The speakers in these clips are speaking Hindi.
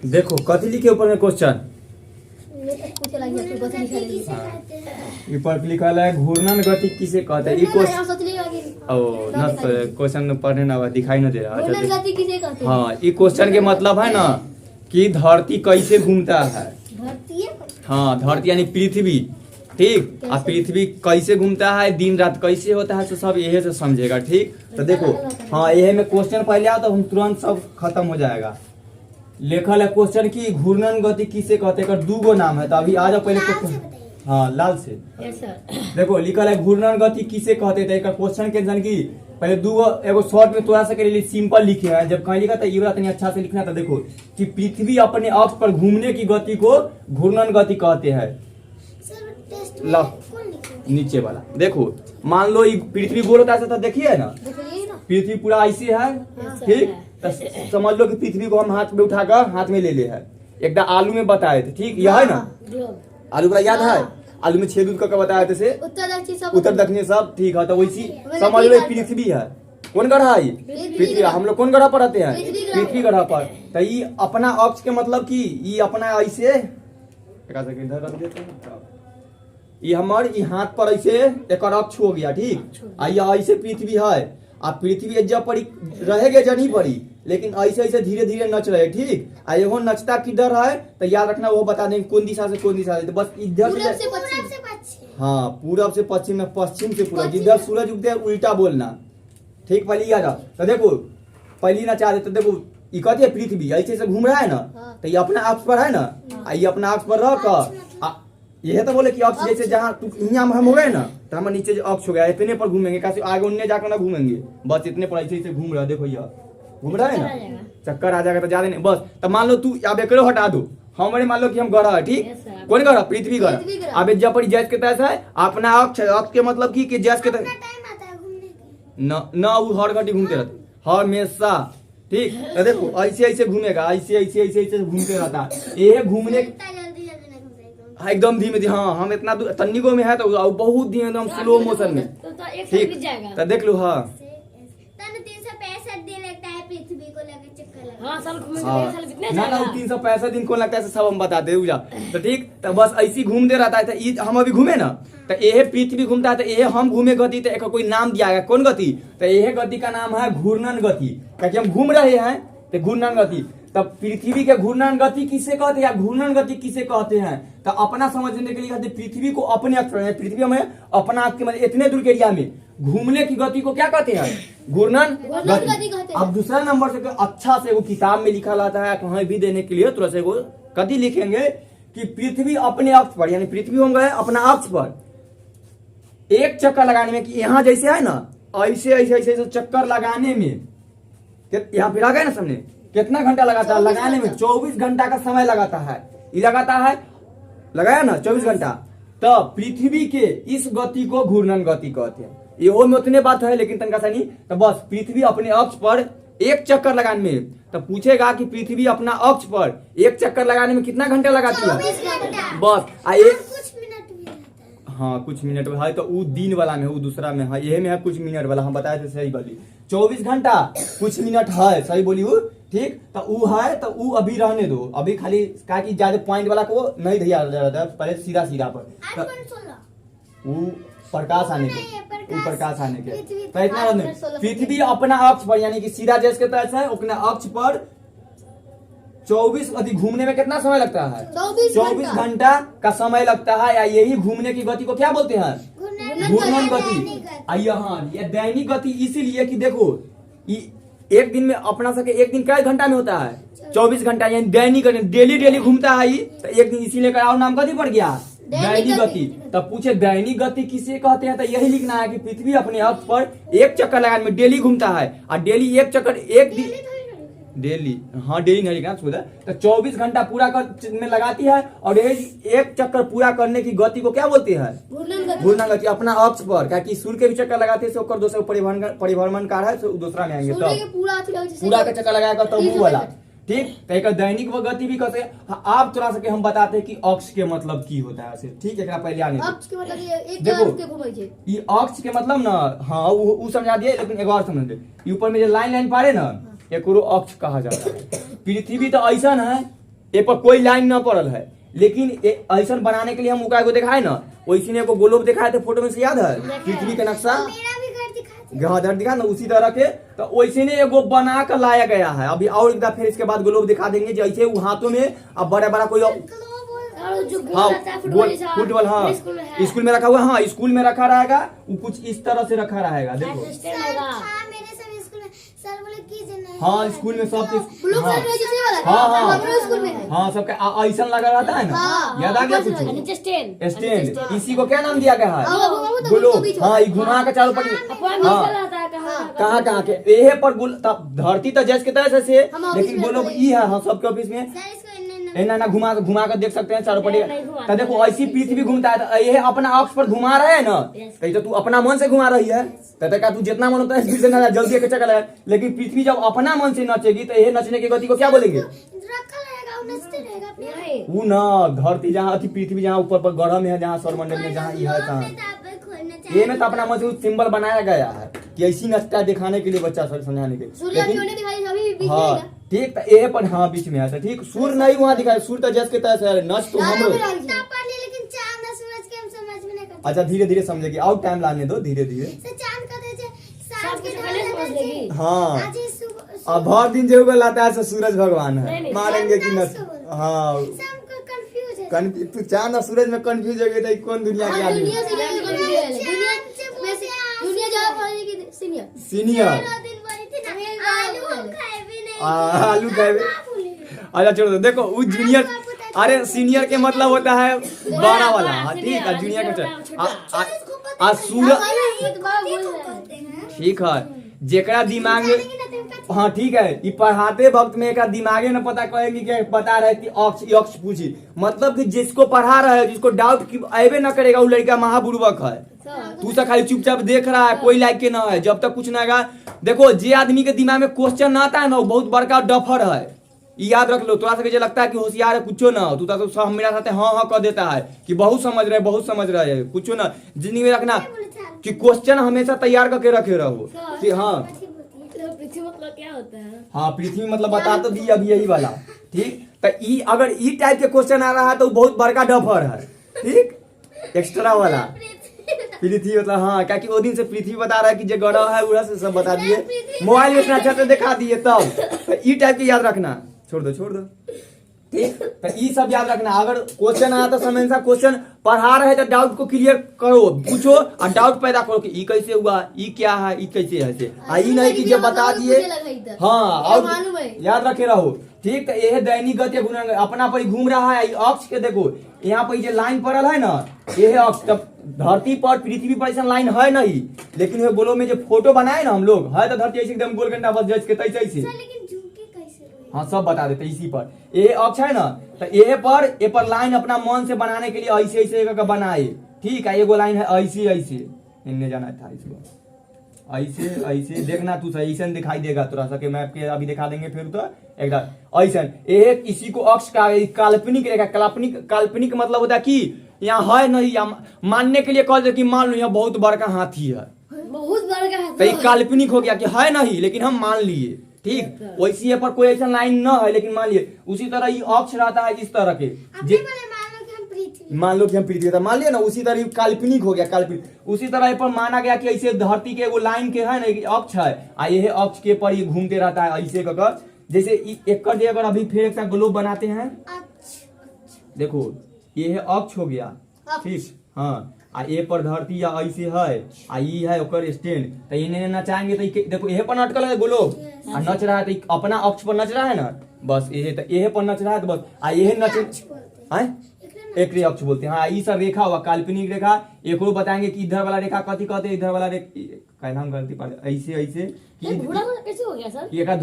देखो कथी लिखे ऊपर में क्वेश्चन ऊपर लिखल है घूर्णन गति किसे कहते हैं। क्वेश्चन पढ़ने ना दिखाई न दे रहा। हाँ ये क्वेश्चन के मतलब है ना कि धरती कैसे घूमता है। हाँ धरती यानी पृथ्वी, ठीक। और पृथ्वी कैसे घूमता है, दिन रात कैसे होता है, तो सब यही से समझेगा, ठीक। तो देखो हाँ यही में क्वेश्चन पहले आओ तो हम तुरंत सब खत्म हो जाएगा। लिखल है क्वेश्चन की घूर्णन गति किसे कहते हैं, दू गो नाम है। तो अभी आ जाओ पहले हाँ लाल से देखो लिखल है घूर्णन गति किसे कहते थे। क्वेश्चन के जन की पहले दू गो एगो शॉर्ट में थोड़ा सा के लिए सिंपल लिखे हैं। जब कहीं लिखा था ये वाला अच्छा से लिखना था। देखो कि पृथ्वी अपने अक्ष पर घूमने की गति को घूर्णन गति कहते हैं। नीचे वाला देखो मान लो ये पृथ्वी गोल होता है, देखिए ना पृथ्वी पूरा ऐसे है, ठीक। तो समझ लो कि पृथ्वी को हम हाथ में उठाकर हाथ में ले ले है। एकदम आलू में बताए थे, ठीक। यह है ना आलू का याद है, आलू में छेद करके बताए थे से उत्तर दक्षिण सब, ठीक है। तो वैसी समझ लो पृथ्वी है। कौन ग्रह है पृथ्वी। हम लोग कौन ग्रह पर रहते हैं, पृथ्वी ग्रह पर। तो ये अपना अक्ष के मतलब कि ये अपना ऐसे ये हमारे हाथ पर ऐसे एक अक्ष हो गया, ठीक। ऐसे पृथ्वी है आ पृथ्वी जब पड़ी रहेगा जब नहीं पड़ी, लेकिन ऐसे ऐसे धीरे धीरे नच रहे, ठीक। एगो नचता किधर है तो याद रखना, वो बता देंगे कौन दिशा से कौन दिशा से। तो बस इधर से हाँ पूरब से पश्चिम में, पश्चिम से पूरब। जिधर सूरज उगते है उल्टा बोलना, ठीक। पहले याद। तो देखो पहली ना चाह तो देखो ये कहती है पृथ्वी ऐसे ऐसे घूम रहा है ना, तो ये अपना अक्ष पर है ना। ये अपना अक्ष पर रह यह तो बोले कि अक्ष जैसे जहाँ यहाँ हम हो गए ना, तो हमारे नीचे जो अक्ष हो गया इतने पर घूमेंगे, कैसे आगे उन्ने जाकर ना घूमेंगे, बस इतने पर ऐसे ऐसे घूम रहा है। देखो यह घूम रहा है ना, चक्कर आ जाएगा तो ज्यादा नहीं बस। तो मान लो तू अब एक हटा दो, हमारे मान लो कि हम ग्रह है, ठीक। कौन ग्रह, पृथ्वी ग्रह। अब जब पर जैस के तहत है अपना अक्ष, अक्ष के मतलब की जैस के तहत न वो हर घंटे घूमते रहते हमेशा, ठीक। तो देखो ऐसे ऐसे घूमेगा, ऐसे ऐसे ऐसे ऐसे घूमते रहता है। ये घूमने एकदम धीमे, हाँ हम इतना तन्निको में है तो बहुत धीमे एकदम स्लो मोशन में, ठीक। तो देख लो हाँ 365 दिन लगता है पृथ्वी को लगे चक्कर लगा। हाँ 365 दिन को लगता है सब हम बताते हैं, तो ठीक। तो बस ऐसी घूमते रहता है। तो हम अभी घूमे ना, तो यह पृथ्वी घूमता है, तो यह हम घूमे गति, तो एक कोई नाम दिया गया। कौन गति, तो यह गति का नाम है घूर्णन गति, क्योंकि हम घूम रहे हैं तो घूर्णन गति। तब पृथ्वी के घूर्णन गति किसे कहते हैं, घूर्णन गति किसे कहते हैं। तो अपना समझने के लिए कहते पृथ्वी को अपने अक्ष, पृथ्वी में अपना अक्ष मतलब इतने दूर के एरिया में घूमने की गति को क्या कहते हैं, घूर्णन गति। अब दूसरा नंबर से अच्छा से वो किताब में लिखा रहता है, कहीं भी देने के लिए थोड़ा से वो कति लिखेंगे कि पृथ्वी अपने अक्ष पर, यानी पृथ्वी होंगे अपना अक्ष पर एक चक्कर लगाने में, कि यहाँ जैसे है ना ऐसे ऐसे ऐसे चक्कर लगाने में, यहाँ फिर आ गए ना सामने, कितना घंटा लगाता है लगाने में, 24 घंटा का समय लगाता है। ये लगाता है, लगाया ना 24 घंटा। तो पृथ्वी के इस गति को घूर्णन गति कहते हैं। ये वो में उतने बात है, लेकिन तनका सा नहीं। तो बस पृथ्वी अपने अक्ष पर एक चक्कर लगाने में, तो पूछेगा कि पृथ्वी अपना अक्ष पर एक चक्कर लगाने में कितना घंटा लगाती है, बस हाँ कुछ मिनट है। तो वो दिन वाला में, वो दूसरा में है, यही में है कुछ मिनट वाला। हम बताए थे सही बोली, 24 घंटा कुछ मिनट है, सही बोली वो, ठीक। तो वो है, तो वो अभी रहने दो, अभी खाली क्या कि ज्यादा पॉइंट वाला को नहीं दिया जाता है, पहले सीधा सीधा पर वो प्रकाश आने के, वो प्रकाश आने के। तो इतना पृथ्वी अपना अक्ष पर, यानी कि सीधा जैसे के तहत है अपना अक्ष पर 24 अधिक घूमने में कितना समय लगता है, 24 घंटा का समय लगता है। या यही घूमने की गति को क्या बोलते हैं, घूर्णन गति। हाँ ये दैनिक गति इसीलिए कि देखो एक दिन में अपना सके, एक दिन कई घंटा में होता है, 24 घंटा, यानी दैनिक डेली डेली घूमता है ये। तो एक दिन इसीलिए और नाम कथी पड़ गया, दैनिक गति। तब पूछे दैनिक गति किसे कहते हैं, तो यही लिखना है कि पृथ्वी अपने अक्ष पर एक चक्कर लगाने में डेली घूमता है। और डेली एक चक्कर, एक दिन डेली, हाँ डेली नहीं लिखना सुधा। तो 24 घंटा पूरा कर में लगाती है, और एक चक्कर पूरा करने की गति को क्या बोलते हैं, घूर्णन गति। अपना अक्ष पर, क्या कि सूर्य के भी चक्कर लगाते हैं, ओकर दूसरा परिभ्रमण कार है, दूसरा में आएंगे तो पूरा का चक्कर लगाएगा तो वो वाला, ठीक। तो एक दैनिक वो गति भी कहते हैं। आप थोड़ा सा हम बताते हैं कि अक्ष के मतलब की होता है, ठीक है। पहले आने देखो ये अक्ष के मतलब ना, हाँ वो समझा दिए, लेकिन एक और समझ दे। ऊपर में जो लाइन लाइन पारे ना, एकरो अक्ष कहा जाता है। पृथ्वी तो ऐसा है ए पर कोई लाइन न पड़ल है, लेकिन ऐसा बनाने के लिए हम उका को दिखाए ना, वैसे ने एगो गोलोब दिखाए थे फोटो में से, याद है पृथ्वी का नक्शा, मेरा भी घर घर दिखा ना उसी तरह के, तो वैसे ने एगो बना कर लाया गया है। अभी और एक बार फिर इसके बाद गोलोब दिखा देंगे, जैसे वो हाथों में अब बड़ा बड़ा कोई और जो गोल हाँ रहता है फुटबॉल जैसा, फुटबॉल, हाँ स्कूल में है। स्कूल में रखा हुआ, हाँ स्कूल में रखा रहेगा, वो कुछ इस तरह से रखा रहेगा। देखो ऐसे स्टैंड होगा। हाँ मेरे सब स्कूल में सर बोले कीजिए नहीं। हाँ स्कूल में सब चीज, ब्लू हाँ कलर जैसे वाला हाँ हाँ हमारे स्कूल में है। हाँ सबका ऐसा लगा रहता है ना, याद आ गया कुछ नीचे स्टैंड स्टैंड, इसी को क्या नाम दिया गया है, हाँ, गोलोब। हाँ ये घुमा के चारों पट्टी, अपना हाँ निकल आता है कहाँ कहाँ के एहे पर धरती तो जैसे के तैसे से, हम ऑफिस लेकिन में गोलोब रहते ई है, हाँ सबके ऑफिस में सर इसको इन्ने ना ना घुमा कर देख सकते हैं चारों पट्टी। नहीं घुमाते। तो देखो ऐसी पृथ्वी घूमता है, तो ये अपना अक्ष पर घुमा रहे है ना, कहीं तो तू अपना मन से घुमा रही है, तो का तू जितना मन होता है स्पीड से ना जल्दी के चल है, लेकिन पृथ्वी जब अपना मन से नचेगी तो ये नचने की गति को क्या बोलेंगे, रखा रहेगा, वो नचते रहेगा अपने आप। नहीं वो ना धरती जहाँ अति पृथ्वी जहाँ ऊपर पर ग्रह में है, जहाँ सौरमंडल में जहाँ यह है लोग तहाँ में तो आप खोलना चाहिए। ये में तो अपना मन से सिंबल बनाया गया है कि ऐसी नचता है दिखाने के लिए, बच्चा सब समझाने के लिए। सूर्य लेकिन- क्यों नहीं दिखाई अभी बीच में हाँ है ठीक, तो ये पर हाँ बीच में है ठीक, सूर्य नहीं वहाँ दिखाए, सूर्य तो जैसे के तैसे है, नच तो हम लोग। इतना पढ़ लिया लेकिन चांद और सूरज के हम समझ में नहीं करते। अच्छा धीरे धीरे समझेगी, और टाइम लाने दो धीरे धीरे। सर चांद का तो सांझ सब के कुछ टाइम पहले रहता समझ है। लेगी। हाँ आज ये सुबह अब भर दिन जो लाता है सूरज भगवान है, नहीं, मारेंगे कि न, चांद का हाँ सबको कंफ्यूज है। तू चांद और सूरज में कंफ्यूज हो गई, तो कौन दुनिया के आदमी, दुनिया से लेकर दुनिया दुनिया ज्यादा पढ़ने की सीनियर सीनियर पूरा दिन बोली थी ना आलू हम खाए भी नहीं। आलू खाए भी। अच्छा छोड़ दो, देखो वो जूनियर, अरे सीनियर के मतलब होता है बड़ा वाला, हाँ ठीक है, जूनियर का सूरज ठीक है, जेकरा दिमाग में, हाँ ठीक है, ये पढ़ाते वक्त में एक दिमागे न पता कहेंगे कि पता रहे कि अक्ष अक्ष पूछी, मतलब कि जिसको पढ़ा रहा है, जिसको डाउट की अबे न करेगा, वो लड़का महाबुर्बक है। तू सब खाली चुपचाप देख रहा है, कोई लाइक के ना है, जब तक कुछ ना आएगा। देखो जे आदमी के दिमाग में क्वेश्चन ना आता है ना, वो बहुत बड़का डफर है, ये याद रख लो। थोड़ा सा जो लगता है कि होशियार है, कुछ ना हो, तू तो सब मेरा साथ हाँ हाँ कर देता है कि बहुत समझ रहे, बहुत समझ रहे है, कुछ ना। जिंदगी में रखना कि क्वेश्चन हमेशा तैयार करके रखे रहो कि हाँ पृथ्वी मतलब क्या होता है? हाँ पृथ्वी मतलब बता तो दी अभी यही वाला ठीक। तो ई अगर ई टाइप के क्वेश्चन आ रहा है तो बहुत बड़का डफर है ठीक, एक्स्ट्रा वाला पृथ्वी मतलब, हाँ क्या कि वो दिन से पृथ्वी बता रहा है कि जो ग्रह है उधर से सब बता दिए, मोबाइल में इतना अच्छा से दिखा दिए, तब तो ई टाइप के याद रखना, छोड़ दो ठीक। तो ये सब याद रखना, अगर क्वेश्चन आया तो समय से क्वेश्चन पढ़ा रहे तो डाउट को क्लियर करो, पूछो और डाउट पैदा करो कि ई कैसे हुआ, ई क्या है, ई कैसे है से, ई नहीं कि जो बता दिए, हाँ और याद रखे रहो ठीक। तो यह दैनिक गति गुणन अपना पर घूम रहा है। अक्ष के देखो यहाँ पर जो लाइन पड़ल है ना, यह अक्ष, तब धरती पर पृथ्वी पर ऐसा लाइन है नहीं, लेकिन ये गोलो में जो फोटो बनाए ना हम लोग, है तो धरती ऐसे एकदम गोल घंटा बस जैसे तैसे ऐसे, लेकिन झुके कैसे हुए? हाँ सब बता देते इसी पर। ये अक्ष है ना, तो ये पर लाइन अपना मन से बनाने के लिए ऐसे ऐसे करके बनाए ठीक है। एगो लाइन है ऐसे ऐसे, इनने जाना था इसको, ऐसे ऐसे देखना तू सही ऐसे दिखाई देगा थोड़ा सा, कि मैप के अभी दिखा देंगे फिर तो एकदम ऐसे। एक इसी को अक्ष का काल्पनिक रेखा, काल्पनिक मतलब होता है कि यहाँ है नहीं, या मानने के लिए कह दे कि मान लो यहाँ बहुत बड़का हाथी है, बहुत बड़ा है तो ये काल्पनिक हो गया कि है नहीं, लेकिन हम मान लिए ठीक। वैसे ये पर कोई ऐसा लाइन न है, लेकिन मान लिए। उसी तरह ये अक्ष रहता है इस तरह के, अपने वाले मान लो कि हम पृथ्वी, मान लो कि हम पृथ्वी था, मान लिया ना, उसी तरह काल्पनिक हो गया, काल्पनिक। उसी तरह पर माना गया कि ऐसे धरती के एगो लाइन के है ना, एक अक्ष है, आ ये अक्ष के पर ये घूमते रहता है ऐसे कर, जैसे एक कर दे। अगर अभी फिर एक ग्लोब बनाते हैं, देखो ये है अक्ष हो गया ठीक, हाँ आ ए पर धरती या ऐसे है, आ ई है ओकर स्टैंड, तो इन्हें नचाएंगे तो देखो यह पर अटकल है गोलोब, आ नच रहा है तो अपना अक्ष पर नच रहा है ना, बस ये तो यह पर नच रहा है, तो बस आ यह नच एक अक्ष बोलते हैं। हाँ ई सब रेखा हुआ काल्पनिक रेखा। एक बताएंगे कि इधर वाला रेखा कथी कहते हैं, इधर वाला रेखा नाम गलती पाले ऐसे ऐसे कैसे हो गया सर? ये का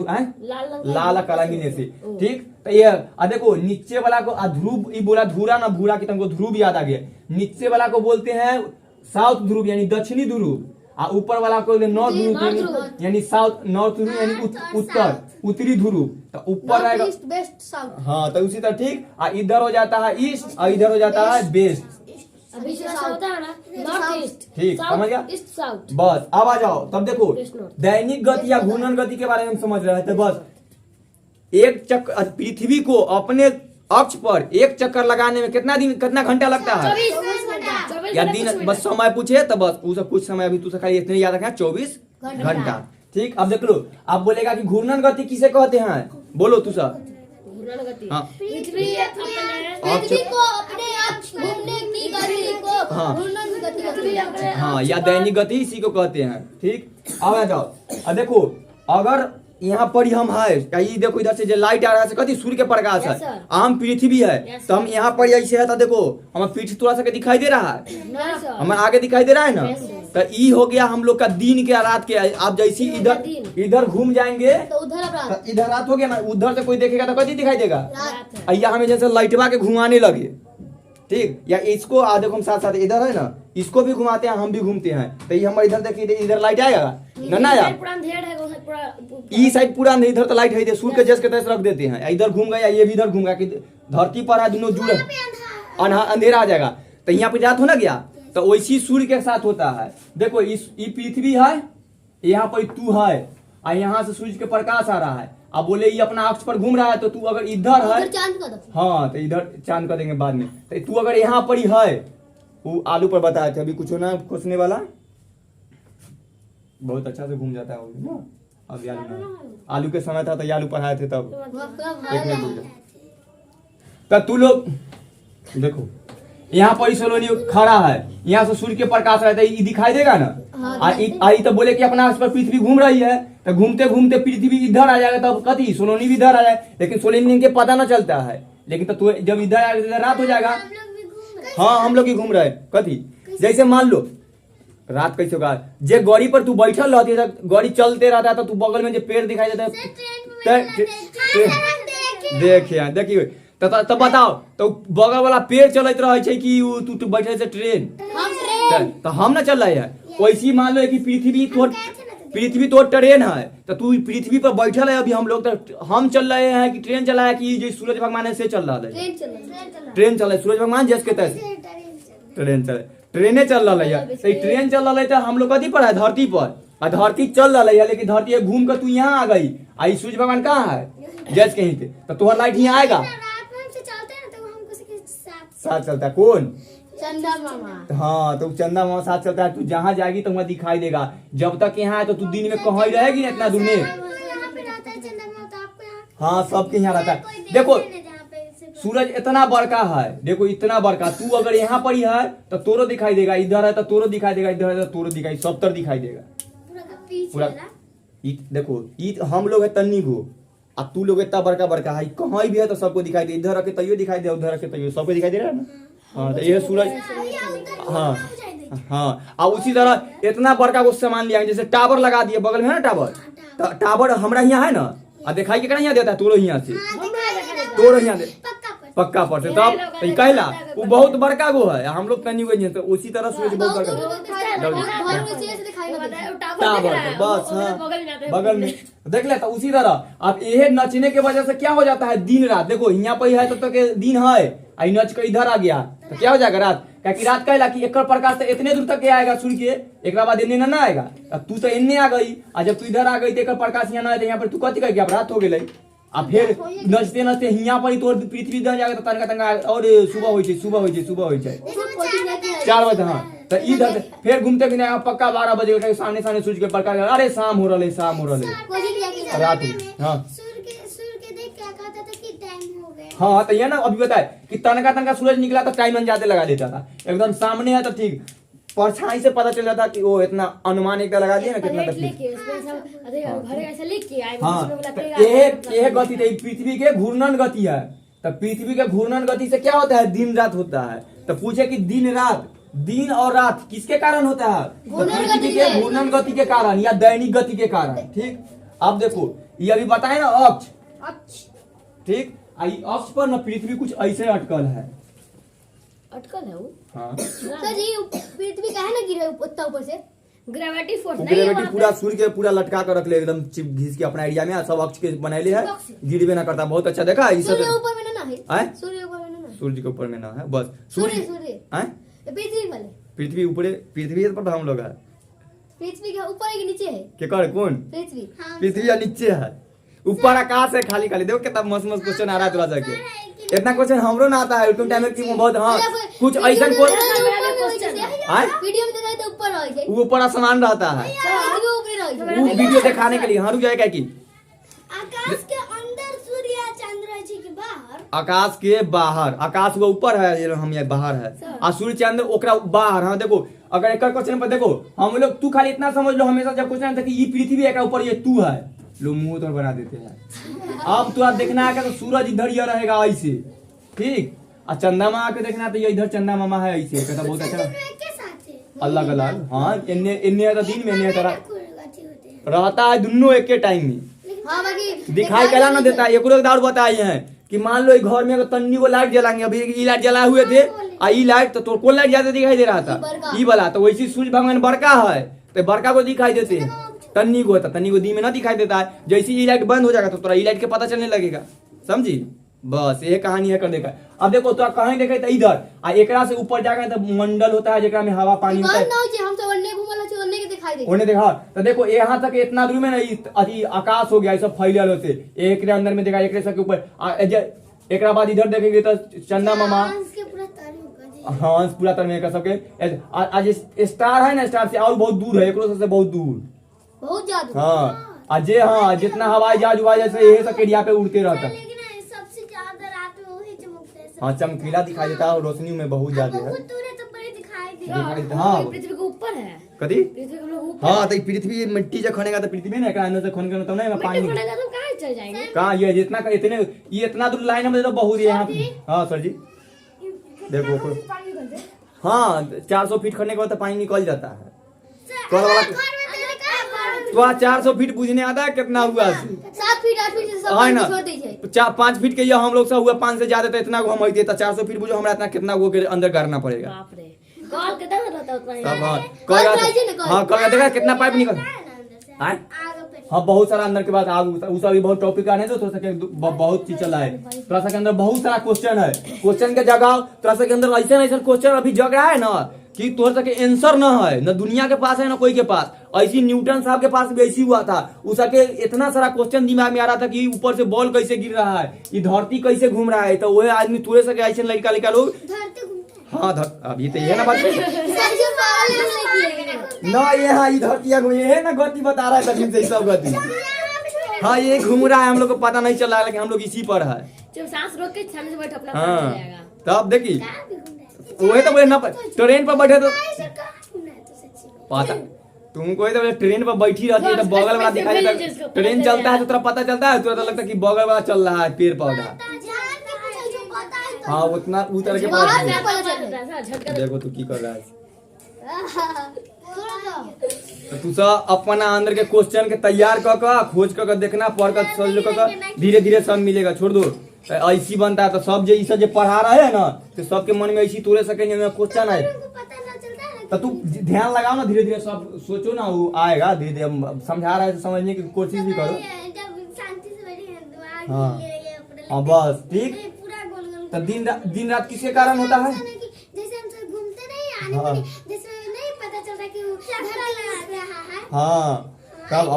लाल काला मिलने से ओ। ठीक। तो ये देखो नीचे वाला को ध्रुव, ये बोला धूरा ना भूरा की, तुमको ध्रुव याद आ गया। नीचे वाला को बोलते हैं साउथ ध्रुव यानी दक्षिणी ध्रुव, आ ऊपर वाला को नॉर्थ ध्रुव यानी साउथ, नॉर्थ ध्रुव यानी उत्तर उत्तरी ध्रुव। तो ऊपर रहेगा बेस्ट साउथ, हाँ, तो उसी तरह ठीक। इधर हो जाता है ईस्ट और इधर हो जाता है वेस्ट, अभी जो ऐसा होता है ना, नॉर्थ ईस्ट, ठीक, समझ गया? East south. बस अब आ जाओ, तब देखो West North। दैनिक गति या घूर्णन गति के बारे में हम समझ रहे थे। बस एक चक्कर पृथ्वी को अपने अक्ष पर एक चक्कर लगाने में कितना घंटा लगता है? 24 घंटा। या दिन, बस समय पूछे तो बस उसे कुछ समय अभी तुझे खाली इतने याद रखना, 24 घंटा। ठीक, अब देख लो, आप बोलेगा कि घूर्णन गति किसे कहते हैं, बोलो तू सब। घूर्णन गति। हाँ। पृथ्वी को अपने अक्ष घूमने की गति को हाँ। घूर्णन गति कहते हैं। हाँ, या दैनिक गति इसी को कहते हैं। ठीक, अब आ जाओ, अब देखो अगर यहाँ पर ही हम है, ये देखो इधर से जो लाइट आ रहा है कथी सूर्य के प्रकाश Yes, है, sir। आम पृथ्वी है, Yes, तो हम यहाँ पर ऐसे है तो देखो हमारा पृथ्वी थोड़ा सा के दिखाई दे रहा है, ना सर। हमारे आगे दिखाई दे रहा है ना। Yes, yes। तो ई हो गया हम लोग का दिन के रात के। आप जैसी इधर घूम जाएंगे तो उधर अपना तो इधर रात हो गया ना, उधर से कोई देखेगा तो कथी दिखाई देगा? रात है। अय्या हमें जैसे लाइटवा के घुमाने लगे, ठीक, या इसको देखो हम साथ साथ इधर है ना, इसको भी घुमाते हैं, हम भी घूमते हैं, तो ये हमारे इधर देखिए इधर लाइट आएगा ना आया, पूरा अंधेरा है, वो पूरा ई साइड पूरा नहीं, इधर तो लाइट है, सूर्य के जस के तैसे रख देते हैं, इधर घूम गया, ये भी इधर घूम गया कि धरती पर है, दोनों जुड़े अंधेरा आ जाएगा, तो यहाँ पे रात हो ना गया, तो वैसी सूर्य के साथ होता है। देखो इस पृथ्वी है, यहाँ पर तू है, और यहाँ से सूर्य के प्रकाश आ रहा है, अब बोले ये अपना अक्ष पर घूम रहा है, तो तू अगर इधर है, उधर चांद का दो। हाँ तो इधर चांद कर देंगे बाद में, तो तू अगर यहाँ पर ही है, वो आलू पर बताए थे अभी, कुछ होना खोसने वाला बहुत अच्छा से घूम जाता है वो ना। अब आलू ना, आलू के समय था तो आलू पढ़ाए थे तब एक मिनट रुक जाओ। तो तू लोग देखो यहाँ पर सोलोनी खड़ा है, यहाँ से सूर्य के प्रकाश रहता है, ये दिखाई देगा ना। आई तो बोले कि अपना आस पर पृथ्वी घूम रही है, तो घूमते घूमते पृथ्वी इधर आ जाएगा, तब कथी सोलोनी भी इधर आ जाए, लेकिन सोलोनी के पता ना चलता है, लेकिन तो जब इधर आएगा इधर रात हो जाएगा। हम लोग भी घूम रहे हाँ हम लोग ही घूम रहे हैं, कथी जैसे मान लो रात कैसे होगा, जे गाड़ी पर तू बैठल रहती है, गाड़ी चलते रहता है, तो तू बगल में जो पेड़ दिखाई देता है, देखिए तब बताओ, तो बगल वाला पेड़ चलत रहे छै कि तू बैठे से ट्रेन, तो हम ना चल रहे हैं। वैसी मान लो कि पृथ्वी तो ट्रेन है, तो तू पृथ्वी पर बैठल है, अभी हम लोग तो हम चल रहे हैं कि ट्रेन चला है, कि जो सूरज भगवान है से चल रहा है, ट्रेन चल रहा है, सूरज भगवान जस के तैसे ट्रेने चल रहा है, तो ट्रेन चल रहा है, तो हम लोग कथी पर है, धरती पर, और धरती चल रहा है, लेकिन धरती घूम कर तू यहाँ आ गई, आई सूरज भगवान कहाँ है, जस कहीं पे, तो तुम्हारा लाइट यहाँ आएगा, साथ चलता है कौन, चंदा मामा। हाँ तो चंदा मामा साथ चलता है, तू जहाँ जाएगी तो वहाँ दिखाई देगा, जब तक यहाँ है तो तू दिन में कहीं रहेगी ना इतना दूर में। हाँ सबके यहाँ रहता है। देखो सूरज इतना बड़का है, देखो इतना बड़का, तू अगर यहाँ पर ही है तो तोरो दिखाई देगा, इधर है तो तोरो दिखाई देगा, इधर है तो तोरो दिखाई, सब तर दिखाई देगा पूरा। देखो हम लोग है तन्नी गो, अब तू लोग इतना बड़का बड़का है, कहीं भी है तो सबको दिखाई दे, इधर रखे तैयो दिखाई दे, उधर रखे तैयो सबको दिखाई दे रहा है ना। हाँ तो ये सूरज, हाँ हाँ, और उसी तरह इतना बड़का को सामान लिया, जैसे टावर लगा दिए बगल में है ना, टावर, तो टावर हमारा यहाँ है ना, और दिखाई के यहाँ देता है, तोरो यहाँ से, तोरो यहाँ दे पक्का पर से, तब तो कहला वो बहुत बड़का गो है, हम लोग तनी हुए, तो उसी तरह सूरज बहुत बड़का टावर, बस हाँ बगल में देख ले। तो उसी तरह अब ये नचने के वजह से क्या हो जाता है, दिन रात, देखो यहाँ पर है तो दिन है, आई नच के इधर आ गया तो क्या हो जाएगा रात, क्या रात कहला कि एक प्रकाश तो इतने दूर तक आएगा सूर्य के, एक बाद इन्ने ना आएगा, तू तो इन्ने आ गई, और जब तू इधर आ गई तो एक प्रकाश यहाँ ना, यहाँ पर तू कथी कह, रात हो गई, अब फिर नचते नचते यहाँ पर ही तोर पृथ्वी दे जाएगा, तो तनका तनका और सुबह हो जाए, सुबह हो जाए 4 बजे, हाँ तो इधर फिर घूमते फिर पक्का 12 बजे सामने सूर्य के प्रकाश, अरे शाम हो रहा है रात में। हाँ हाँ तो ये ना अभी बताए कि तनका तनका सूरज निकला तो टाइम अंदाजे लगा देता था, एकदम सामने है तो ठीक, परछाई से पता चल जाता कि वो इतना अनुमान एक लगा दिया ना कितना तकलीफ। हाँ यह गति तो पृथ्वी के घूर्णन गति है, तो पृथ्वी के घूर्णन गति से क्या होता है, दिन रात होता है। तो पूछे कि दिन रात, दिन और रात किसके कारण होता है, तो पृथ्वी के घूर्णन गति के कारण या दैनिक गति के कारण। ठीक, अब देखो ये अभी बताए ना अक्ष, ठीक, अक्ष पर ना पृथ्वी कुछ ऐसे अटकल है, अटकल है वो। हाँ सर जी पृथ्वी काहे ना गिरे उतना ऊपर से, ग्रेविटी फोर्स नहीं है ग्रेविटी वहाँ पूरा पे। सूर्य के पूरा लटका कर रख ले एकदम चिप घिस के अपना एरिया में, सब अक्ष के बनाए है, गिरबे ना करता, बहुत अच्छा देखा। सूर्य ऊपर में ना है, हैं? सूर्य ऊपर में ना है, सूर्य के ऊपर में ना है, बस सूर्य हैं? पृथ्वी वाले, पृथ्वी ऊपर, पृथ्वी पर हम लोग है पृथ्वी के ऊपर है कि नीचे है? के कर कौन पृथ्वी। पृथ्वी या नीचे है, ऊपर आकाश है खाली खाली। देखो कितना मस्त मस्त क्वेश्चन आ रहा है तोरा के। इतना क्वेश्चन हमरो ना आता है उस टाइम में कि बहुत हाँ कुछ ऐसा वीडियो कोई में दिखाई तो ऊपर रह जाए, वो ऊपर आसमान रहता है, वो ऊपर रह जाए। वो वीडियो दिखाने के लिए। हाँ रुक जाएगा कि आकाश के अंदर सूर्य या चंद्र जी के बाहर, आकाश के बाहर, आकाश वो ऊपर है, ये हम ये बाहर है, आ सूर्य चंद्र ओकरा बाहर। हाँ देखो अगर एक क्वेश्चन पर देखो हम लोग, तू खाली इतना समझ लो, हमेशा जब क्वेश्चन आता है कि ये पृथ्वी है ऊपर ये तू है, लोग मुंह तो बना देते हैं। अब तो आप देखना है तो सूरज इधर ही रहेगा ऐसे, ठीक, और चंदा मामा आके देखना तो ये इधर चंदा मामा है ऐसे, कहता बहुत अच्छा के साथ है अलग अलग। हाँ इन्ने इन्ने है तो दिन में, इन्ने है तो अच्छे होते हैं। रहता है दोनों एक के टाइम में, हाँ बाकी दिखाई कैला ना देता है। एक दारू बताई है कि मान लो घर में अगर तन्नी को लाइट जलाएंगे, अभी ई लाइट जलाए हुए थे, आ ई लाइट तो कौन लाइट ज्यादा दिखाई दे रहा था? ई वाला। तो वैसे सूर्य भगवान बड़का है तो बड़का को दिखाई देते हैं, तन्नी को, तन्नी को दी में ना दिखाई देता है। जैसे ई लाइट बंद हो जाएगा तो थोड़ा ई लाइट के पता चलने लगेगा, समझी? बस ये कहानी है कर देखा। अब देखो तो कहीं देखे तो इधर आ एकरा से ऊपर जाकर तो मंडल होता है जेकरा में हवा पानी होता है, हम सब अन्य घूमल छ, अन्य के दिखाई दे। उन्हें देखा तो देखो यहाँ तक इतना दूर में ना अथी आकाश हो गया, सब फैलल होते एक अंदर में देखा, एक सबके ऊपर। एक बाद इधर देखेंगे तो चंदा मामा, के पूरा तारे होगा जी। हाँ पूरा तरह में सबके। आज स्टार है ना, स्टार से और बहुत दूर है, एक से बहुत दूर, बहुत ज्यादा। हाँ अजय, हाँ जितना हवाई जहाज हुआ जैसे ये सब एरिया पे उड़ते रहता है। लेकिन सबसे ज्यादा रात में वही चमकते हैं। हाँ चमकीला दिखाई देता है और रोशनी में बहुत ज्यादा है। बहुत दूर है तो बड़े दिखाई दे। दिखाई देता, हाँ पृथ्वी के ऊपर है, कदी पृथ्वी के ऊपर। हाँ तो पृथ्वी मिट्टी जब खनेगा तो पृथ्वी ना एकरा अंदर से खन के तब ना पानी खनेगा तो कहाँ चल जाएंगे? कहाँ ये जितना इतने ये इतना दूर लाइन में तो बहुत है यहाँ। हाँ सर जी देखो, हाँ 400 फीट खड़ने के बाद तो पानी निकल जाता है। कल वाला तो 400 फीट बुझने आता है कितना हुआ? 7 फीट 8 फीट से सब हाँ ना, छोड़ दी है। 5 फीट के ये हम लोग से हुआ, 5 से ज्यादा तो इतना को हम तो 400 फीट बुझो, हमरा इतना कितना वो के अंदर करना पड़ेगा। बाप रे, कॉल कितना रहता उतना ही। तब हाँ कल देखा कितना पाइप निकल। हाँ बहुत सारा अंदर के बाद आग उस अभी बहुत टॉपिक आने तो थोड़ा सा बहुत चीज चला है, थोड़ा सा के अंदर बहुत सारा क्वेश्चन है। क्वेश्चन के जगह थोड़ा सा के अंदर ऐसा ऐसा क्वेश्चन अभी जग रहा है ना कि थोड़ा सा के आंसर न है, न दुनिया के पास है ना कोई के पास। ऐसी न्यूटन साहब के पास भी ऐसी हुआ था, उसके इतना सारा क्वेश्चन दिमाग में आ रहा था कि ऊपर से बॉल कैसे गिर रहा है, ये धरती कैसे घूम रहा है, तो वही आदमी थोड़े से ऐसे लड़का लड़का लोग हाँ अभी तो ये ना बात ना, ये हाँ ये धरती ये है ना गति बता रहा है तभी से सब गति। हाँ ये घूम रहा है, हम लोग को पता नहीं चल रहा है लेकिन हम लोग इसी पर है। जब सांस रोक के सामने से बैठ अपना हाँ पता चलेगा। तब देखी वही तो बोले ना ट्रेन पर बैठे तो पता तुमको तो ट्रेन पर बैठी रहती है तो बगल वाला दिखाई देता, ट्रेन चलता है तो तेरा पता चलता है, तुरंत लगता है कि बगल वाला चल रहा है पेड़ पौधा। हाँ उतना उतर के देखो तू की कर रहा है। तो तू सब अपना अंदर के क्वेश्चन के तैयार कर खोज कर देखना, पढ़ कर समझ कर, धीरे धीरे सब मिलेगा। छोड़ दो ऐसी बनता है तो सब जो इसे पढ़ा रहा है ना तो सबके मन में ऐसी तोड़े सकेंगे क्वेश्चन है तो तू ध्यान लगाओ ना, धीरे धीरे सब सोचो ना, वो आएगा धीरे धीरे समझा रहा है तो समझने की कोशिश भी करो। हाँ हाँ बस ठीक। तो दिन रात किसके कारण होता है? जैसे हम सब घूमते नहीं हाँ। जैसे नहीं पता चलता कि वो धरती लगा रहा है। हाँ तब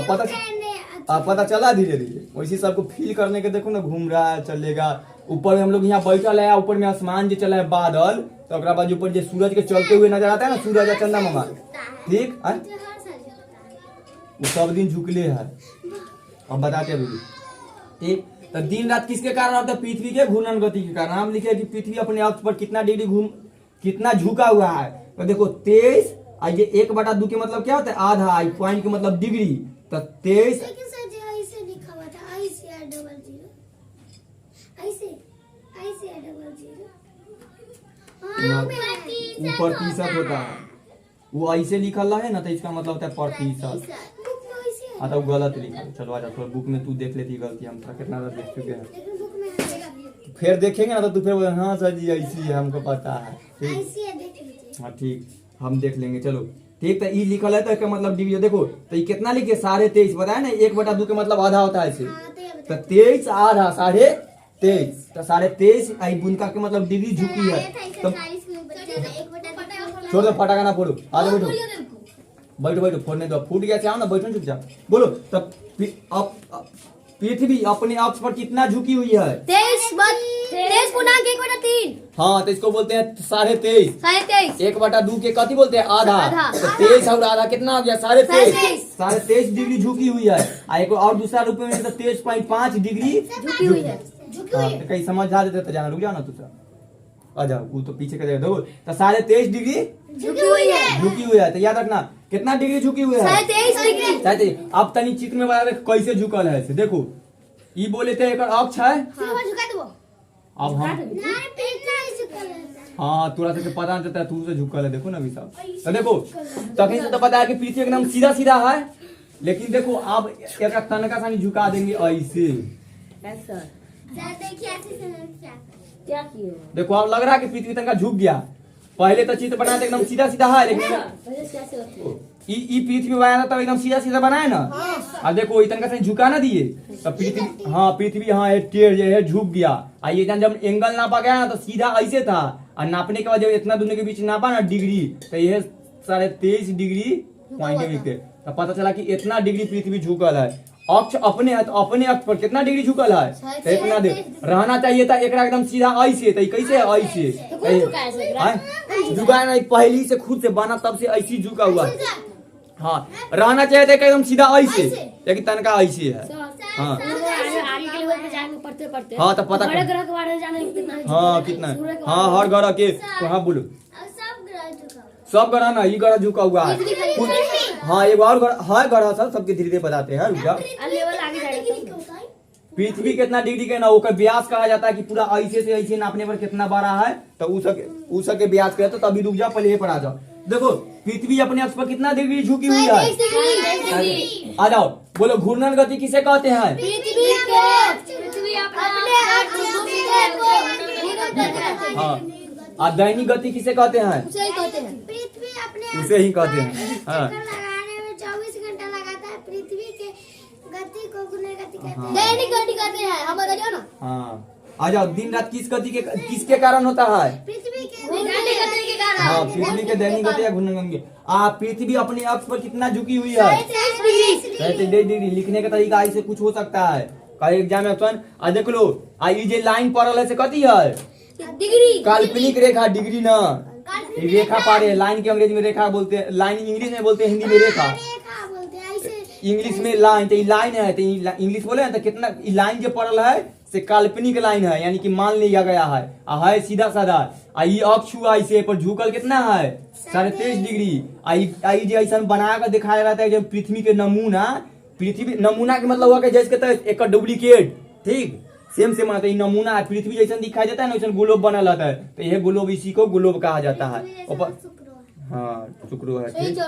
अब पता चला धीरे धीरे वैसे सबको फील करने के देखो ना, घूम रहा है चलेगा। ऊपर में हम लोग यहाँ बैठल है, ऊपर में आसमान जो चला है बादल, तो अगला बाद ऊपर जो सूरज के चलते हुए नजर आता है ना, सूरज और चंदा मामा ठीक है वो सब दिन झुकले है। अब बताते हैं ठीक। तो दिन रात किसके कारण होता है? पृथ्वी के घूर्णन गति के कारण। हम लिखे कि पृथ्वी अपने अक्ष पर कितना डिग्री कितना झुका हुआ है, तो देखो 23 ये 1/2 के मतलब क्या होता है? आधा, पॉइंट के मतलब डिग्री, तो 23 ऐसे लिखा हुआ था ऊपर प्रतिशत होता है, वो ऐसे लिखल है ना तो इसका मतलब होता है प्रतिशत। हाँ तो गलत लिखा है। चलो आजा थोड़ा बुक में तू देख लेती गलती, हम कितना देख चुके हैं। फिर देखेंगे ना तो तू फिर हाँ सर जी ऐसी है हमको पता है ठीक। हाँ ठीक हम देख लेंगे चलो ठीक। तो ई लिखल है तो इसका मतलब डिवीजन देखो तो ये कितना लिखे 23.5 बताया ना, 1/2 के मतलब आधा होता है इसे, तो 23 आधा 23.5 तो 23.5 आई बुनका के मतलब डिग्री झुकी है तो छोड़ दो, फटाका ना फोड़ो, आ जाओ बैठो, बोलिए देखो। बैठो बैठो, फोड़ने दो, फूट गया चाहो ना, बैठो चुपचाप, बोलो तब। पृथ्वी अपने अक्ष पर कितना झुकी हुई है? 23.1/3। हाँ, तो इसको बोलते हैं 23.5। 23.5। 1/2 के कथी बोलते हैं? आधा। आधा। तो 23 और आधा कितना हो गया? 23.5। 23.5 डिग्री झुकी हुई है। एक और दूसरा रूप में तो 23.5 डिग्री झुकी हुई है। हाँ, तो कहीं समझ जा देते तो जाना, रुक जाओ ना दूसरा, आ जाओ, वो तो पीछे का देखो, तो 23.5 डिग्री झुकी हुई है। झुकी हुई है। तो याद रखना कितना डिग्री झुकी हुई है? 23 डिग्री। 23। अब तनी चित्र में बता दे कैसे झुकल है से, देखो ये बोले थे एक अक्ष है। सिर्फ झुका दो। अब हम हाँ, थोड़ा सा तो पता नहीं चलता है, तू से झुकल है, देखो ना अभी साहब, तो देखो तभी से तो पता है कि पृथ्वी एकदम सीधा सीधा है, लेकिन देखो अब एक तनका सा नहीं झुका देंगे ऐसे। ऐसा देखिए ऐसे से क्या किए? देखो अब लग रहा है कि पृथ्वी तनका झुक गया। पहले तो चित्र बनाया था एकदम सीधा सीधा है, लेकिन पहले कैसे होती है? ई पृथ्वी बनाया था तब एकदम सीधा सीधा बनाया ना। अब देखो इतना से झुका ना दिए, तो पृथ्वी हाँ टेढ़ जो है झुक गया। आइए जब एंगल नापा गया ना तो सीधा ऐसे था, और नापने के बाद जब इतना दोनों के बीच नापा ना डिग्री, तो यह 23.5 डिग्री पॉइंट लिखते, तो पता चला कि इतना डिग्री पृथ्वी झुकल है। अक्ष अपने है, तो अपने अक्ष पर कितना डिग्री झुकल है? तो इतना देर रहना चाहिए था एकरा एकदम सीधा ऐसे, तो कैसे है ऐसे? तो कौन झुका है ऐसे? झुका है ना, पहली से खुद से बना तब से ऐसे झुका हुआ है। हाँ, रहना चाहिए था एकदम सीधा ऐसे, लेकिन तनका ऐसे है। हाँ आगे के लेवल पे जाएंगे पढ़ते पढ़ते। हाँ, तो पता बड़े ग्रह के बारे में जाने कितना है? हाँ कितना है? हाँ हर ग्रह के, हाँ बोलो, सब ग्रह झुका सब ग्रह ना, ये ग्रह झुका हुआ है। हाँ एक और ग्रह, हर ग्रह सब सबके धीरे धीरे बताते हैं, रुक जाओ। लेवल आगे जाएगा। पृथ्वी कितना डिग्री के ना, ओकर व्यास कहा जाता है कि पूरा ऐसे से ऐसे नापने पर कितना बड़ा है, तो उस के व्यास कहते, तो तभी रुक जाओ, पहले ये पर आ जाओ। देखो पृथ्वी अपने अक्ष पर कितना डिग्री झुकी हुई है? आ जाओ, बोलो घूर्णन गति किसे कहते हैं? हाँ, और दैनिक गति किसे कहते हैं? पृथ्वी अपने उसे ही कहते हैं। हाँ चक्कर लगाने में 24 घंटा लगाता है। पृथ्वी के गति को गुने गति कहते हैं। दैनिक गति कहते हैं, हम बता जाओ ना। हाँ, आ जाओ, दिन रात किस गति के किसके कारण होता है? पृथ्वी के दैनिक गति के कारण। हाँ, पृथ्वी के दैनिक गति या घूर्णन गति। पृथ्वी अपने अक्ष पर कितना झुकी हुई है? 23 डिग्री। लिखने का तरीका ऐसे कुछ हो सकता है, कई एग्जाम में ऑप्शन आ देख लो। ये जो लाइन पड़ल है से कथी है? डिग्री। काल्पनिक रेखा, डिग्री ना, रेखा पारे। लाइन के अंग्रेजी में रेखा बोलते हैं, लाइन इंग्लिश में बोलते हैं, हिंदी में रेखा। रेखा बोलते हैं ऐसे। इंग्लिश में लाइन, तो ये लाइन है, तो इंग्लिश बोले ना, तो कितना लाइन जो पड़ल है से काल्पनिक लाइन है, यानी कि मान लिया गया है सीधा साधा। ये अक्ष हुआ ऐसे पर झुकल कितना है? 23.5 डिग्री। आई जो ऐसा बनाया कर दिखाया जाता है जब पृथ्वी के नमूना, पृथ्वी नमूना के मतलब हुआ कि जैसे कहते एक डुप्लीकेट, ठीक सेम सेम आता है। नमूना है, पृथ्वी जैसा दिखाई देता है ना, वैसा ग्लोब बनल रहता है, तो यह ग्लोब, इसी को ग्लोब कहा जाता है। हाँ शुक्र है, ठीक।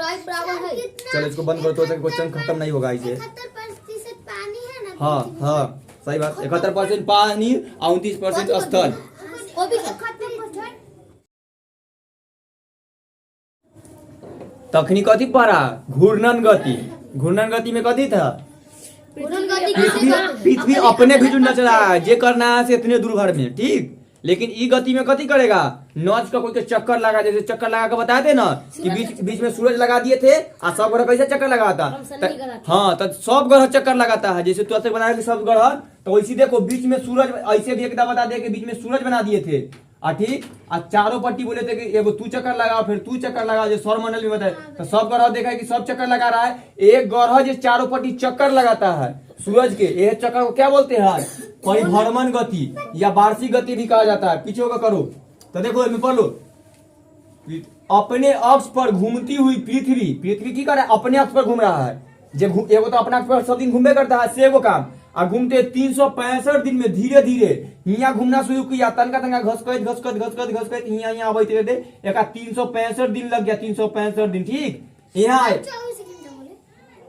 चलो इसको बंद करो, तो क्वेश्चन खत्म नहीं होगा इसे। 71% पानी है ना। हाँ हाँ सही बात, 71% पानी, 29% स्थल। तखनी कथी पड़ा? घूर्णन गति। घूर्णन गति में कथी था? पृथ्वी अपने भी जो नच रहा है, जे करना है से इतने दूर भर में, ठीक। लेकिन ई गति में कथी करेगा? नच का कोई के चक्कर लगा, जैसे चक्कर लगा के बताए थे ना कि बीच में सूरज लगा दिए थे, और सब ग्रह कैसे चक्कर लगाता? हाँ, तो सब ग्रह चक्कर लगाता है, जैसे तू बनाया कि सब ग्रह, तो वैसे देखो बीच में सूरज, ऐसे भी एकदम बता दे कि बीच में सूरज बना दिए थे, ठीक। और चारों पट्टी बोले थे कि एगो तू चक्कर लगाओ, फिर तू चक्कर लगाओ, जो सौरमंडल में बताए, तो सब ग्रह देखा है कि सब चक्कर लगा रहा है। एक ग्रह जो चारों पट्टी चक्कर लगाता है सूरज के, यह चक्कर को क्या बोलते हैं? परिभ्रमण गति या वार्षिक गति भी कहा जाता है। पीछे का करो तो देखो इसमें पढ़ लो, अपने अक्ष पर घूमती हुई पृथ्वी की कर रहा है? अपने अक्ष पर घूम रहा है। जब एगो तो अपना अक्ष पर सब दिन घूमे करता है, से एगो काम, और घूमते 365 दिन में धीरे धीरे हिया घूमना शुरू किया, तनका तनका घसकत हिया अबैत रहते, एक 365 दिन लग गया, 365 दिन, ठीक। यहाँ 24 घंटा बोले।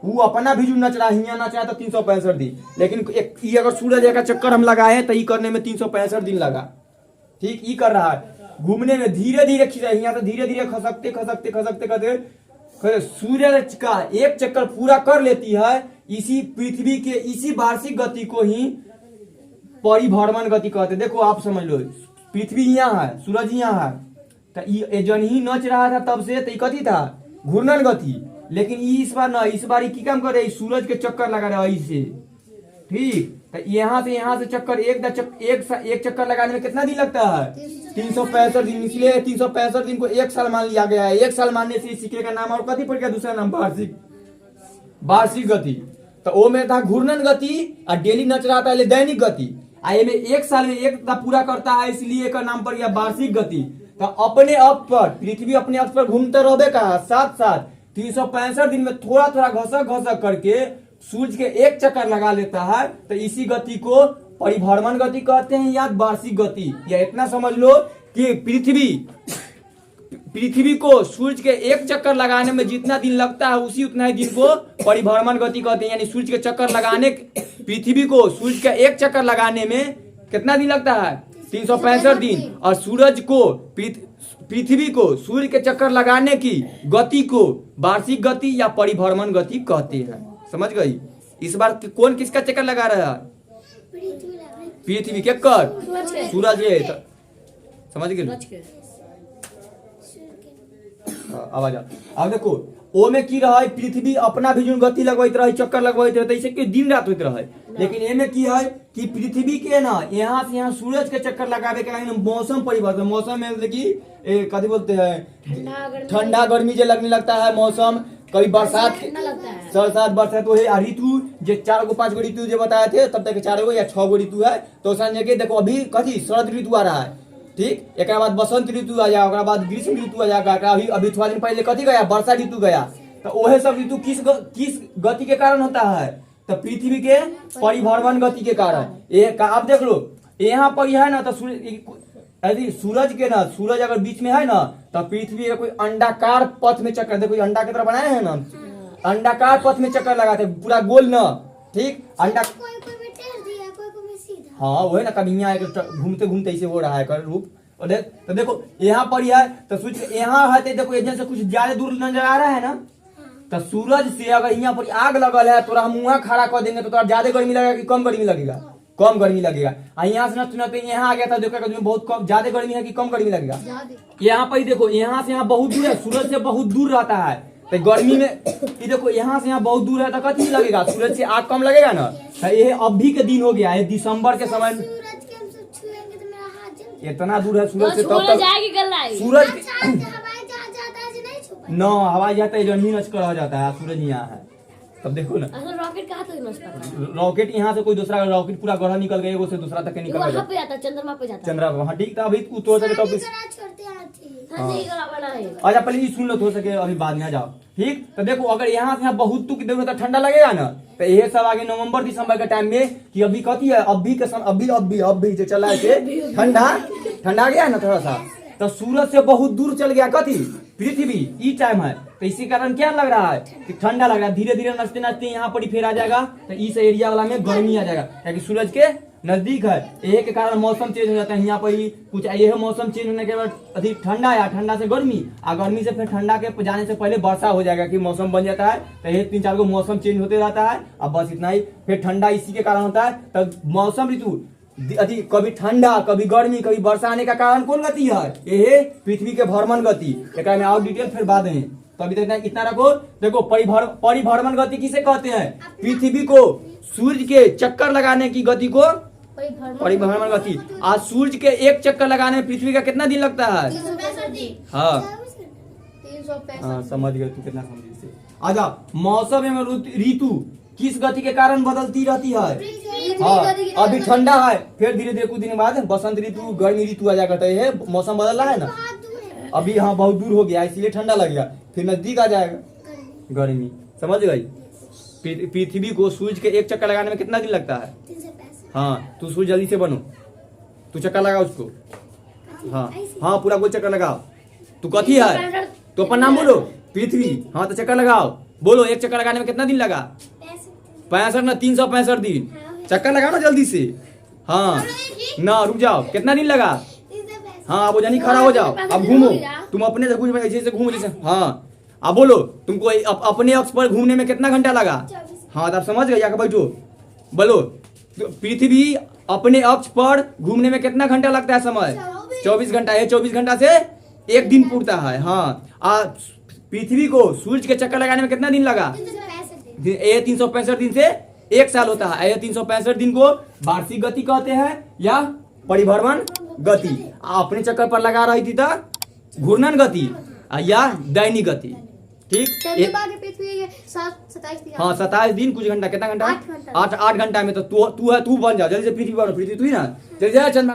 वो अपना भी जो नच रहा, हिया नचा तो 365 दिन, लेकिन ये अगर सूरज का चक्कर हम लगाए तो ये करने में 365 दिन लगा, ठीक। ये कर रहा है घूमने में धीरे धीरे खींचा, यहाँ तो धीरे धीरे खसकते सूरज का एक चक्कर पूरा कर लेती है। इसी पृथ्वी के इसी वार्षिक गति को ही परिभ्रमण गति कहते हैं। देखो आप समझ लो, पृथ्वी यहाँ है, सूरज यहाँ है, तो ये जन ही नच रहा था तब से, तो कथी था, घूर्णन गति। लेकिन इस बार ना, इस बार की काम करे, सूरज के चक्कर लगा रहा है ऐसे, ठीक। तो यहाँ से चक्कर एक चक्कर लगाने में कितना दिन लगता है, 365 दिन। इसलिए 365 दिन को एक साल मान लिया गया है। एक साल मानने से सिक्के का नाम और कथी पड़ गया, दूसरा नाम वार्षिक गति। तो वो में था घूर्णन गति और डेली नच रहा था दैनिक गति। आए में एक साल में एक पूरा करता है, इसलिए का नाम पड़ गया वार्षिक गति। तो अपने अक्ष पर, पृथ्वी अपने अक्ष पर घूमते रहे का साथ साथ 365 दिन में थोड़ा थोड़ा घसक करके सूर्य के एक चक्कर लगा लेता है। तो इसी गति को परिभ्रमण गति कहते हैं या वार्षिक गति। या इतना समझ लो कि पृथ्वी को सूर्य के एक चक्कर लगाने में जितना दिन लगता है, उसी उतना ही दिन को परिभ्रमण गति कहते हैं। यानी सूर्य के चक्कर लगाने, पृथ्वी को सूर्य के एक चक्कर लगाने में कितना दिन लगता है, 365 दिन। और सूरज को, पृथ्वी को सूर्य के चक्कर लगाने की गति को वार्षिक गति या परिभ्रमण गति कहते हैं। समझ गई। इस बार कौन किसका चक्कर लगा रहा है, पृथ्वी के कर सूरज है। समझ गए। आवाज अब देखो ओ में की रहा है, पृथ्वी अपना भी जो गति लगवाइत रहे, चक्कर लगवाइत रहे, ऐसे के दिन रात होते रहे। लेकिन ए में की है कि पृथ्वी के ना यहाँ से यहाँ सूरज के चक्कर लगावे के कारण मौसम परिवर्तन, मौसम में देखिए कथी बोलते हैं, ठंडा गर्मी जो लगने लगता है मौसम, कभी बरसात, बरसात वो है ऋतु जो 4 को 5 गो ऋतु जो बताए थे, तब तक 4 गो या 6 गो ऋतु है। तो समझे देखो अभी कथी शरद ऋतु आ रहा है, ठीक। एक बाद बसंत ऋतु आ जाएगा, बाद ग्रीष्म ऋतु आ जाएगा। अभी थोड़ा दिन पहले कथी गया, वर्षा ऋतु गया। तो वह सब ऋतु किस गति के कारण होता है, तो पृथ्वी के परिभ्रमण गति के कारण। आप देख लो यहाँ पर है ना, तो यदि सूरज के ना, सूरज अगर बीच में है ना, तो पृथ्वी का कोई अंडाकार पथ में चक्कर, देखो अंडा की तरह बनाए हैं ना, अंडाकार पथ में चक्कर लगाते पूरा गोल ना, ठीक। अंडा हाँ वो है ना, कभी यहाँ घूमते घूमते ऐसे हो रहा है कर रूप। और तो देखो यहाँ पर है, तो सूरज यहाँ है, तो देखो एजेंट से कुछ ज्यादा दूर नजर आ रहा है ना। तो सूरज से अगर यहाँ पर आग लगल है, तो हम वहाँ खड़ा कर देंगे, तो थोड़ा ज्यादा गर्मी लगेगा कि कम गर्मी लगेगा, कम गर्मी लगेगा। यहाँ से न यहाँ आ गया था, देखो बहुत कम, ज्यादा गर्मी है कि कम गर्मी लगेगा। यहाँ पर देखो यहाँ से यहाँ बहुत दूर है, सूरज से बहुत दूर रहता है, तो गर्मी में ये देखो यहाँ से यहाँ बहुत दूर है, तो कथी लगेगा, सूरज से आग कम लगेगा ना। ये अभी के दिन हो गया है, दिसंबर के समय में इतना दूर है सूरज से, तब तक सूरज न हवाई जाता है, जन ही नच कर जाता है, सूरज यहाँ है। तब देखो ना रॉकेट कहाँ तक नचता, रॉकेट यहाँ से कोई दूसरा रॉकेट पूरा ग्रह निकल गया, से दूसरा तक निकल गया, चंद्रमा पे जाता, चंद्रमा वहाँ, ठीक था। अभी तो अच्छा पहले सुन लो, हो सके अभी बाद में आ जाओ, ठीक। तो देखो अगर यहाँ से यहाँ बहुत तो ठंडा लगेगा ना, तो ये सब आगे नवंबर दिसंबर के टाइम में कि अभी कथी है, अभी के समय अभी जो चला है ठंडा गया ना थोड़ा सा, तो सूरज से बहुत दूर चल गया कथी, पृथ्वी, ई टाइम है। तो इसी कारण क्या लग रहा है कि ठंडा लग रहा है, धीरे धीरे नचते नचते यहाँ पर ही फिर आ जाएगा, तो इस एरिया वाला में गर्मी आ जाएगा, क्योंकि सूरज के नजदीक है। यही के कारण मौसम चेंज हो जाता है। यहाँ पर ही कुछ यह मौसम चेंज होने के बाद अधिक ठंडा या ठंडा से गर्मी, और गर्मी से फिर ठंडा के जाने से पहले वर्षा हो जाएगा कि मौसम बन जाता है। तो ये 3-4 को मौसम चेंज होते रहता है। अब बस इतना ही, फिर ठंडा इसी के कारण होता है। तब मौसम ऋतु कभी ठंडा, कभी गर्मी, कभी वर्षा आने का कारण कौन गति है, ये पृथ्वी के भ्रमण गति। एक में और डिटेल फिर बाद में, तो अभी तक इतना रखो। देखो परिभ्रमण गति किसे कहते हैं, पृथ्वी को सूर्य के चक्कर लगाने की गति को परिभ्रमण गति। आज सूर्य के एक चक्कर लगाने में पृथ्वी का कितना दिन लगता है, हाँ समझ गए तू, कितना समझ से। आजा मौसम एवं ऋतु किस गति के कारण बदलती रहती है, हाँ अभी ठंडा है, फिर धीरे धीरे कुछ दिन बाद बसंत ऋतु, गर्मी ऋतु आ जाएगा। तो ये मौसम बदल रहा है ना, अभी हाँ बहुत दूर हो गया इसलिए ठंडा लग गया, फिर नजदीक आ जाएगा गर्मी। समझ गई। पृथ्वी को सूर्य के एक चक्कर लगाने में कितना दिन लगता है, हाँ तू सूर्य जल्दी से बनो, तू चक्कर लगा उसको, हाँ पूरा गोल चक्कर लगाओ। तू कथी है, तो अपन नाम बोलो, पृथ्वी, हाँ तो चक्कर लगाओ, बोलो एक चक्कर लगाने में कितना दिन लगा, 65 ना 365 दिन। चक्कर लगाओ ना जल्दी से, हाँ ना रुक जाओ, कितना दिन लगा, हाँ अब जानी खड़ा हो जाओ, अब घूमो तुम अपने से, कुछ ऐसे घूमो जैसे, हाँ अब बोलो तुमको अपने अक्ष पर घूमने में कितना घंटा लगा, हाँ तो आप समझ गए, बैठो बोलो। पृथ्वी अपने अक्ष पर घूमने में कितना घंटा लगता है समय, 24 घंटा है। 24 घंटा से एक दिन पूरता है। हाँ, पृथ्वी को सूरज के चक्कर लगाने में कितना दिन लगा? 365 दिन। ये 365 दिन से एक साल होता है। ये 365 दिन को वार्षिक गति कहते हैं या परिभ्रमण गति। अपने चक्कर पर लगा रही थी तो घूर्णन गति या दैनिक गति। ठीक, चलिए बाकी पृथ्वी के 27 दिन। हाँ 27 दिन कुछ घंटा, कितना घंटा? 8 घंटा। 8 घंटा में तो तू बन जा जल्दी से, पृथ्वी बनो, पृथ्वी तू ही ना, चल जा चंद्रमा।